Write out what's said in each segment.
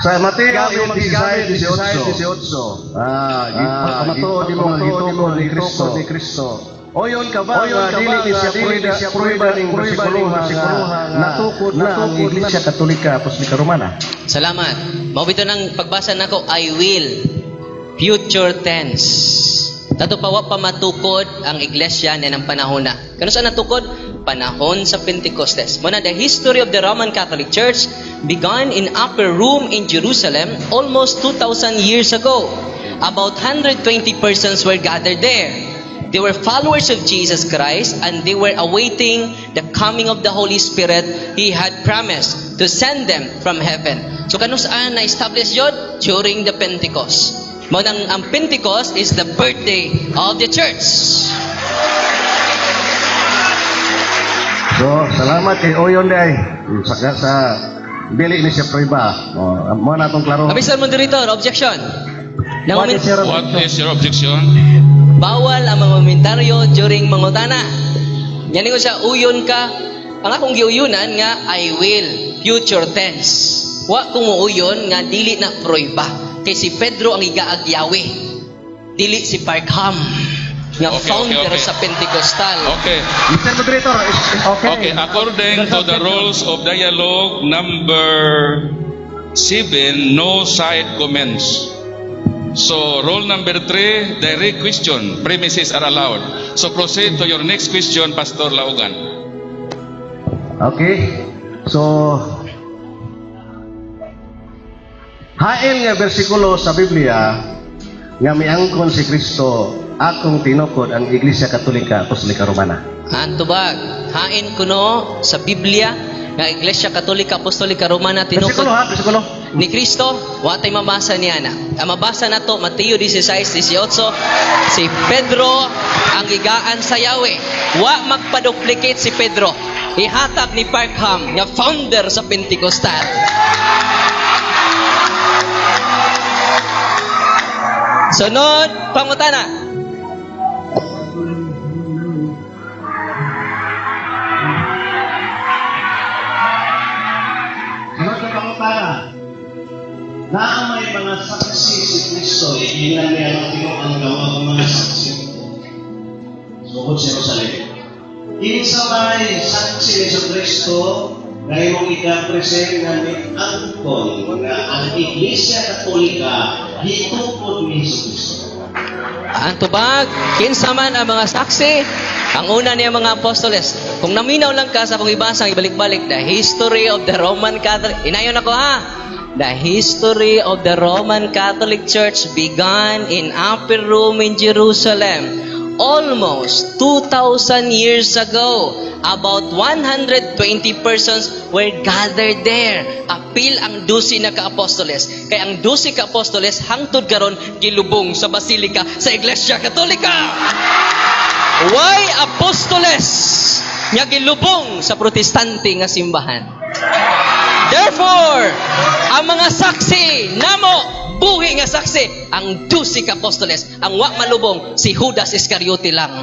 Sa Mateo 16:18. Pamatuod mo ang gitumo ni Kristo. Oyon ka ba nga dili siya prueba ning bersikulo nga natukod na ang Iglesia Katolika Apostolika Romana? Salamat. Mao bito ng pagbasa nako, I will. Future tense. Tato pa wa pa matukod ang iglesia ni ng panahon na. Kano sa natukod? Panahon sa Pentecostes. Muna the history of the Roman Catholic Church began in upper room in Jerusalem almost 2,000 years ago. About 120 persons were gathered there. They were followers of Jesus Christ and they were awaiting the coming of the Holy Spirit He had promised to send them from heaven. So kano saan na-establish yun? During the Pentecost. Ang Pentecost is the birthday of the church. So, salamat kay Oyon day. Sa dili ni siya prueba. Mo na tong klaro. Kapisan Moderator, objection. What is your objection? Bawal ang mga komentaryo during mangutana. Yan ko siya, uyon ka. Ang akong giuyunan nga, I will. Future tense. Wa kung muuyon nga, dili na proiba. Kay si Pedro ang igaagyawi. Dili si Parkham. Nga founder sa Pentecostal. Okay. Mr. Moderator, Okay, according to the rules of dialogue number 7, no side comments. So, rule number 3, direct question. Premises are allowed. So, proceed to your next question, Pastor Laugan. okay. So, hain nga bersikulo sa Biblia nga miangkon si Kristo akong tinukod ang Iglesia Katolika Apostolika Romana. Antubag, hain kuno sa Biblia nga Iglesia Katolika Apostolika Romana tinukod Bersikulo. ni Kristo, watay mabasa niya na. Ang mabasa na to, Mateo 16:18, si Pedro ang gigaan sa Yahweh. Wa magpa-duplicate si Pedro. Ihatag ni Parkham, nga founder sa Pentecostal. Sunod, pangutana. Sunod na pangutana. Na may mga saksi si Kristo, ilan niya ang tinuang gawa ng mga saksi. Sukod sa Jerusalem. Kinsa may saksi ni Kristo na imong ika-present na ni angkon nga ang Iglesia Katolika gitukod ni Kristo. Ang tubag, kinsa man ang mga saksi, ang una niya mga apostoles. Kung naminaw lang ka sa kung ibasang ibalik-balik, the history of the Roman Catholic, inayon ako ha, the history of the Roman Catholic Church began in upper room in Jerusalem almost 2,000 years ago. About 120 persons were gathered there. Apil ang 12 na ka-apostoles. Kaya ang 12 ka-apostoles hangtod karon gilubong sa basilika sa Iglesia Katolika. Why apostoles nga gilubong sa protestante nga simbahan? Therefore, ang mga saksi namo buhi nga saksi ang 12 ka-apostoles. Ang wa malubong si Judas Iscariote lang.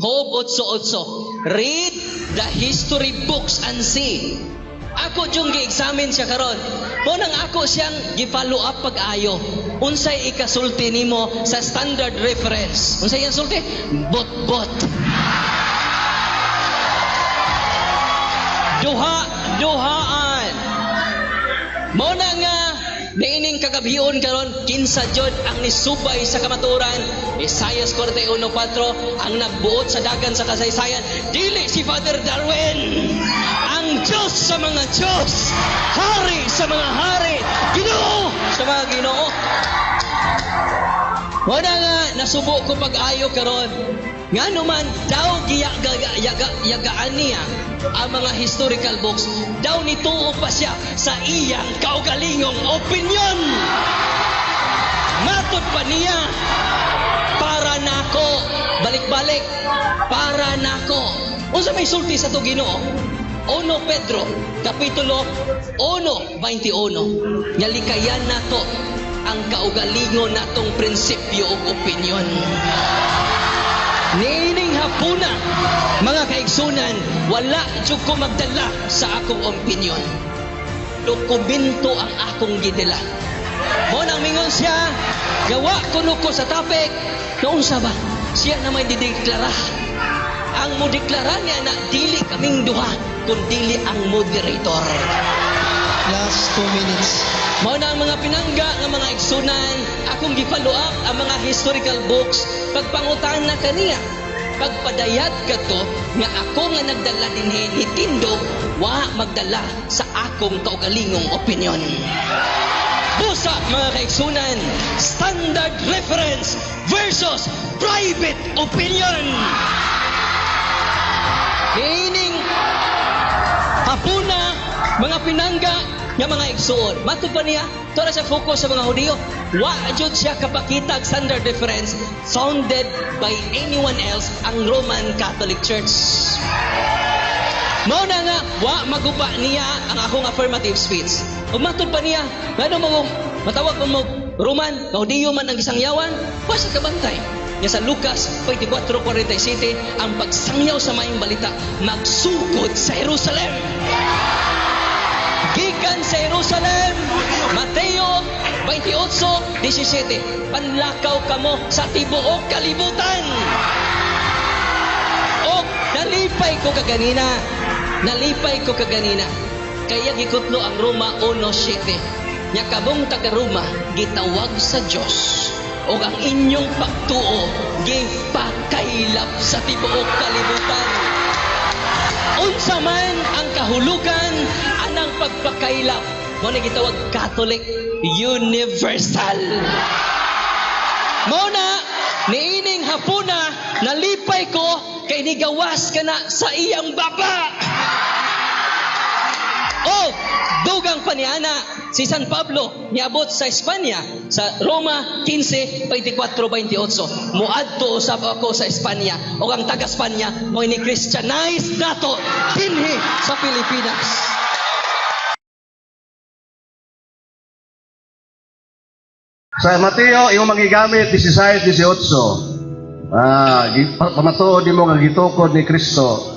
Job 8:8. Read the history books and see. Ako yung gi-examine siya karon. Mo nang ako siyang gi-follow up pag-ayo. Unsay ikasulti nimo sa standard reference? Unsay yang sulti? Bot. Duhaan. Mo na nga niining kagabion karon kinsa jud ang nisubay sa kamaturan. Isaiah 41:4 ang nagbuot sa dagan sa kasaysayan, dili si Father Darwin. Ang Diyos sa mga Diyos, hari sa mga hari, Ginoo sa mga Ginoo. Wala nga nasubo ko pag-ayo karon. Ngano man daw yagaan niya ang mga historical books, daw nituo pa siya sa iyang kaugalingong opinion. Matod pa niya, para nako, balik-balik, para nako. Unsa may sulti sa to Ginoo? 1 Pedro, Kapitulo 1:21. Nalikayan nato ang kaugalingon natong prinsipyo ug opinyon. Niining hapuna, mga kaigsunan, wala jud ko magdala sa akong opinion. Dokumento ang akong gidala. Mo nang mingon siya, gawa kuno ko sa topic, noon sa ba? Siya na may dideklara. Ang mo deklara niya na dili kaming duha, kundi ang moderator. Last 2 minutes. Mao na ang mga pinangga nga mga igsunan, akong gi-follow up ang mga historical books, pagpangutan na kaniya. Pagpadayat kato nga ako nga nagdala dinhi ni Tindog, wa magdala sa akong kaugalingong opinion. Busa mga kaigsunan, standard reference versus private opinion. Niining hapuna, mga pinangga nga mga igsuon. Matod pa niya, ito na siya focus sa mga Hudiyo. Wa jud siya kapakita standard reference founded by anyone else ang Roman Catholic Church. Mao na nga, wa magupa niya ang akong affirmative speech. Ug matod pa niya, ngano mo matawag mo Roman, Hudiyo man ang gisangyawan, wa sa kabantay. Nga sa Lucas 24:47, ang pagsangyaw sa maayong balita magsugod sa Jerusalem. Gikan sa Jerusalem, Mateo 28:17, panlakaw kamo sa tibuok kalibutan. O nalipay ko kaganina. Kaya gikutlo ang Roma 1:7. Nya kabong taga Roma gitawag sa Dios. O ang inyong pagtuo gipakailap sa tibuok kalibutan. Unsa man ang kahulugan anang pagpakailap, mo na gitawag Catholic Universal. Mo na niining hapuna nalipay ko kay nigawas ka na sa iyang baba. Oh, dugang paniana si San Pablo niabot sa Espanya sa Roma 15:24-28. Muadto usab ako sa Espanya o ang taga Espanya mo ni Christianize nato dinhi sa Pilipinas. Sa Mateo, imo magigamit 16-18. Pamatuod mo nga gitukod ni Kristo.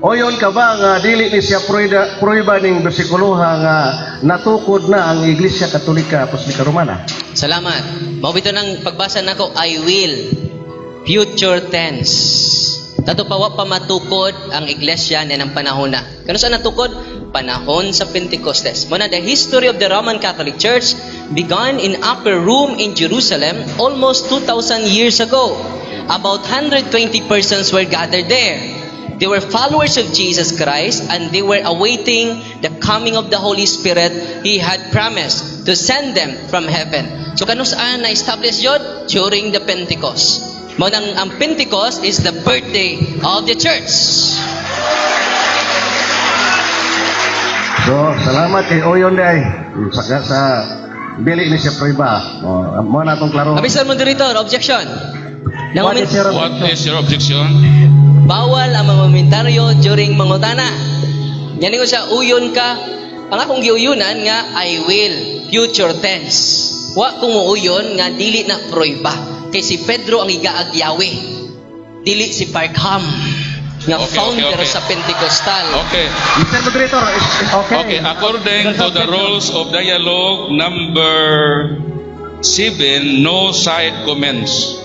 Oyon ka ba nga dili ni siya pruiba ning bersikuloha nga natukod na ang Iglesia Katolika Apostolika Romana? Salamat. Mao bito nang pagbasa nako, I will. Future tense. Tato pa matukod ang iglesia ni ng panahon na. Kano saan natukod? Panahon sa Pentecostes. Muna, the history of the Roman Catholic Church began in upper room in Jerusalem almost 2,000 years ago. About 120 persons were gathered there. They were followers of Jesus Christ and they were awaiting the coming of the Holy Spirit He had promised to send them from heaven. So kano saan na-establish yun? During the Pentecost. Ang Pentecost is the birthday of the church. So, salamat kay Oyon day. Sa dili ni siya pruiba. Mo na tong klaro. Mr. Moderator, objection. What is your What is your objection? Bawal ang mga komentaryo during mangutana. Yan ko siya, uyon ka. Ang akong giuyunan nga, I will. Future tense. Wa kung muuyon nga dili na proiba. Kay si Pedro ang igaagyawi. Dili si Parkham. Nga founder sa Pentecostal. Okay. Mr. Moderator, okay. Okay, according to the rules of dialogue number 7, no side comments.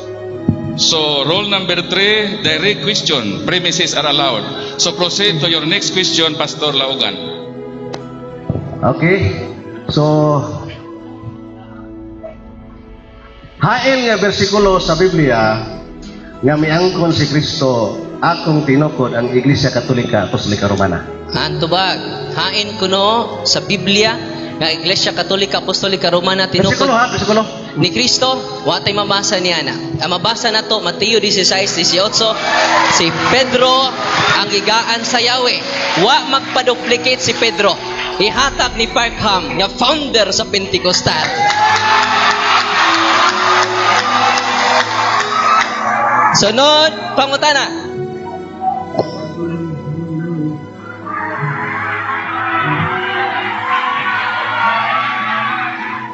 So, rule number 3, direct question. Premises are allowed. So, proceed to your next question, Pastor Laugan. Okay. So, hain nga bersikulo sa Biblia nga miangkon si Kristo akong tinukod ang Iglesia Katolika Apostolika Romana. Antubag, hain kuno sa Biblia nga Iglesia Katolika Apostolika Romana tinukod Bersikulo. ni Kristo, watay mabasa niya na. Ang mabasa na to, Mateo 16:18, si Pedro ang gigaan sa Yahweh. Wa magpa-duplicate si Pedro. Ihatag ni Parkham, nga founder sa Pentecostal. Sunod, pangutana.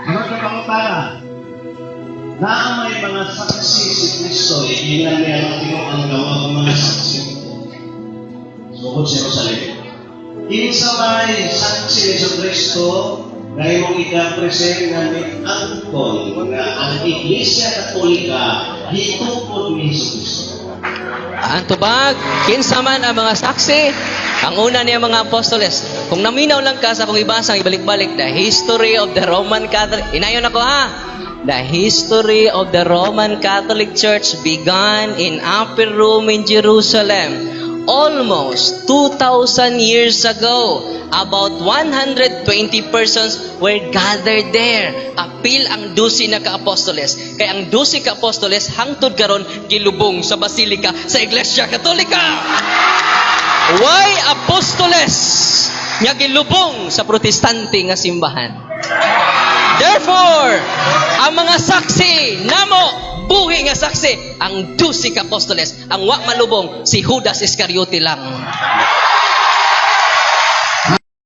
Sunod na pangutana. Na may mga saksi si Kristo, ilan niya ang tinuang gawa ng mga Kinsa may saksi ni Kristo nga imong ika-present nga angkon nga ang Iglesia Katolika hitungkod ni Kristo. Ang tubag, kinsa man ang mga saksi, ang una niya mga apostoles. Kung naminaw lang ka sa kung ibasang ibalik-balik, the history of the Roman Catholic. Inayon ako ha. The history of the Roman Catholic Church began in Upper Room in Jerusalem. Almost 2,000 years ago, about 120 persons were gathered there. Apil ang 12 na ka-apostoles. Kaya ang 12 ka-apostoles hangtod karon gilubong sa basilika sa Iglesia Katolika. Why apostoles nga gilubong sa protestante nga simbahan? Therefore, ang mga saksi namo buhi nga saksi ang 12 ka apostoles, ang wa malubong si Judas Iscariote lang.